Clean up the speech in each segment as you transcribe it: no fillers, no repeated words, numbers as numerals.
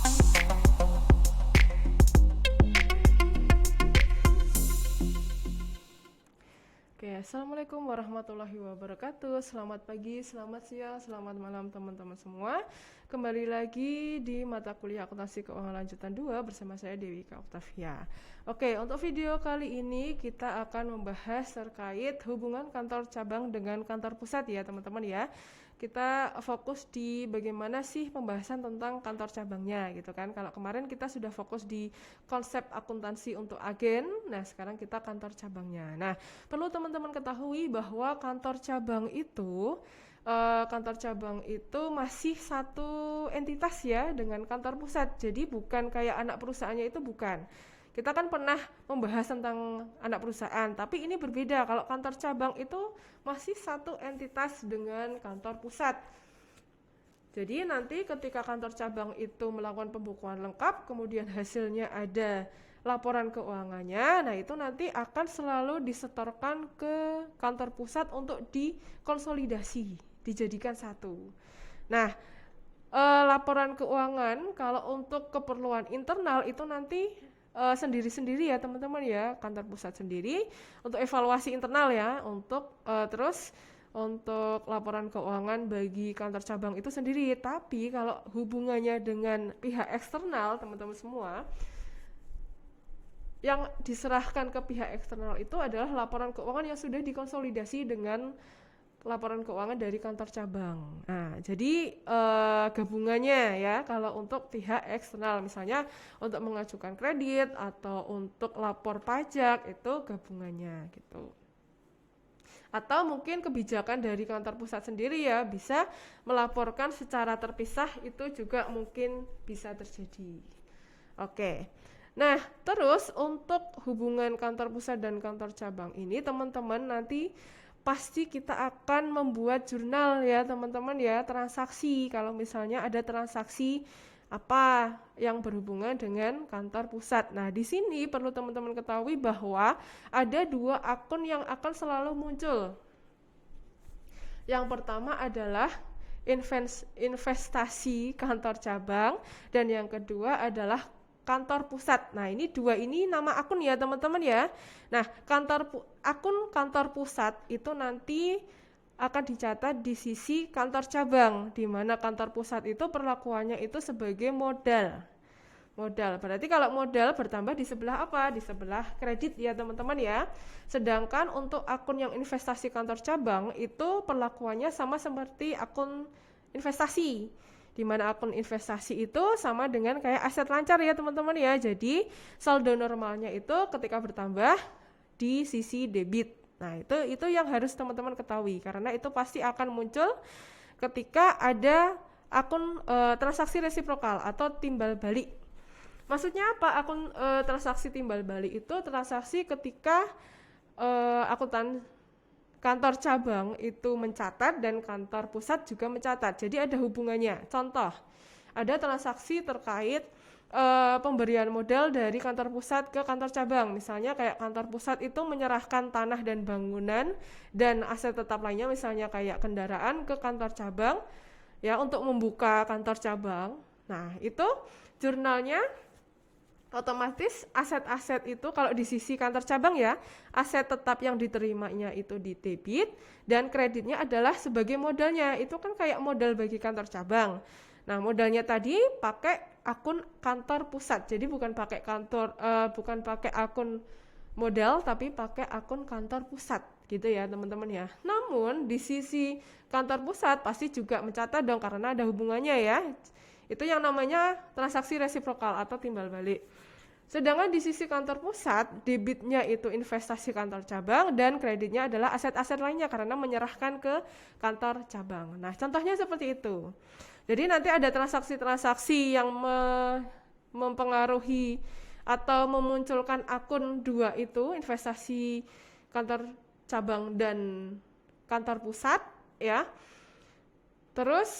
Oke, Assalamualaikum warahmatullahi wabarakatuh. Selamat pagi, selamat siang, selamat malam teman-teman semua. Kembali lagi di mata kuliah akuntansi keuangan lanjutan 2 bersama saya Dewi Oktavia. Oke, untuk video kali ini kita akan membahas terkait hubungan kantor cabang dengan kantor pusat ya teman-teman ya. Kita fokus di bagaimana sih pembahasan tentang kantor cabangnya gitu kan. Kalau kemarin kita sudah fokus di konsep akuntansi untuk agen, nah sekarang kita kantor cabangnya. Nah, perlu teman-teman ketahui bahwa kantor cabang itu masih satu entitas ya dengan kantor pusat. Jadi bukan kayak anak perusahaannya itu bukan. Kita kan pernah membahas tentang anak perusahaan, tapi ini berbeda. Kalau kantor cabang itu masih satu entitas dengan kantor pusat. Jadi nanti ketika kantor cabang itu melakukan pembukuan lengkap, kemudian hasilnya ada laporan keuangannya, nah itu nanti akan selalu disetorkan ke kantor pusat untuk dikonsolidasi, dijadikan satu. Nah, laporan keuangan kalau untuk keperluan internal itu nanti sendiri-sendiri ya teman-teman ya, kantor pusat sendiri untuk evaluasi internal ya, terus untuk laporan keuangan bagi kantor cabang itu sendiri. Tapi kalau hubungannya dengan pihak eksternal teman-teman semua, yang diserahkan ke pihak eksternal itu adalah laporan keuangan yang sudah dikonsolidasi dengan laporan keuangan dari kantor cabang. Nah, jadi gabungannya ya, kalau untuk pihak eksternal misalnya untuk mengajukan kredit atau untuk lapor pajak itu gabungannya gitu. Atau mungkin kebijakan dari kantor pusat sendiri ya, bisa melaporkan secara terpisah, itu juga mungkin bisa terjadi. Oke. Nah, terus untuk hubungan kantor pusat dan kantor cabang ini teman-teman nanti pasti kita akan membuat jurnal ya teman-teman ya, transaksi. Kalau misalnya ada transaksi apa yang berhubungan dengan kantor pusat. Nah, di sini perlu teman-teman ketahui bahwa ada dua akun yang akan selalu muncul. Yang pertama adalah investasi kantor cabang dan yang kedua adalah kantor pusat. Nah, ini dua ini nama akun ya teman-teman ya. Nah, akun kantor pusat itu nanti akan dicatat di sisi kantor cabang, di mana kantor pusat itu perlakuannya itu sebagai modal. Berarti kalau modal bertambah di sebelah apa? Di sebelah kredit ya teman-teman ya. Sedangkan untuk akun yang investasi kantor cabang itu perlakuannya sama seperti akun investasi, di mana akun investasi itu sama dengan kayak aset lancar ya teman-teman ya. Jadi saldo normalnya itu ketika bertambah di sisi debit. Nah, itu yang harus teman-teman ketahui karena itu pasti akan muncul ketika ada akun transaksi resiprokal atau timbal balik. Maksudnya apa akun transaksi timbal balik itu? Transaksi ketika akuntan kantor cabang itu mencatat dan kantor pusat juga mencatat. Jadi ada hubungannya. Contoh, ada transaksi terkait pemberian modal dari kantor pusat ke kantor cabang. Misalnya kayak kantor pusat itu menyerahkan tanah dan bangunan dan aset tetap lainnya misalnya kayak kendaraan ke kantor cabang ya untuk membuka kantor cabang. Nah, itu jurnalnya otomatis aset-aset itu kalau di sisi kantor cabang ya, aset tetap yang diterimanya itu di debit dan kreditnya adalah sebagai modalnya. Itu kan kayak modal bagi kantor cabang. Nah, modalnya tadi pakai akun kantor pusat. Jadi bukan pakai akun modal tapi pakai akun kantor pusat gitu ya, teman-teman ya. Namun di sisi kantor pusat pasti juga mencatat dong karena ada hubungannya ya. Itu yang namanya transaksi resiprokal atau timbal balik. Sedangkan di sisi kantor pusat, debitnya itu investasi kantor cabang dan kreditnya adalah aset-aset lainnya karena menyerahkan ke kantor cabang. Nah, contohnya seperti itu. Jadi nanti ada transaksi-transaksi yang mempengaruhi atau memunculkan akun dua itu, investasi kantor cabang dan kantor pusat ya. Terus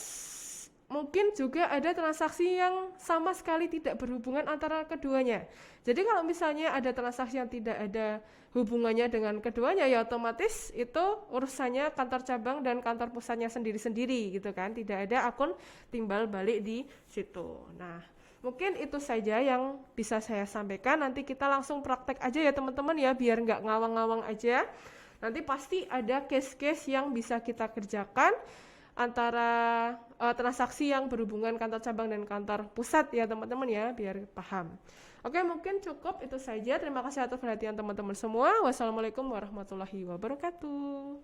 mungkin juga ada transaksi yang sama sekali tidak berhubungan antara keduanya. Jadi kalau misalnya ada transaksi yang tidak ada hubungannya dengan keduanya, ya otomatis itu urusannya kantor cabang dan kantor pusatnya sendiri-sendiri gitu kan. Tidak ada akun timbal balik di situ. Nah, Mungkin itu saja yang bisa saya sampaikan. Nanti kita langsung praktek aja ya teman-teman ya, biar nggak ngawang-ngawang aja. Nanti pasti ada case-case yang bisa kita kerjakan antara transaksi yang berhubungan kantor cabang dan kantor pusat ya teman-teman ya, biar paham. Oke, mungkin cukup itu saja. Terima kasih atas perhatian teman-teman semua. Wassalamualaikum warahmatullahi wabarakatuh.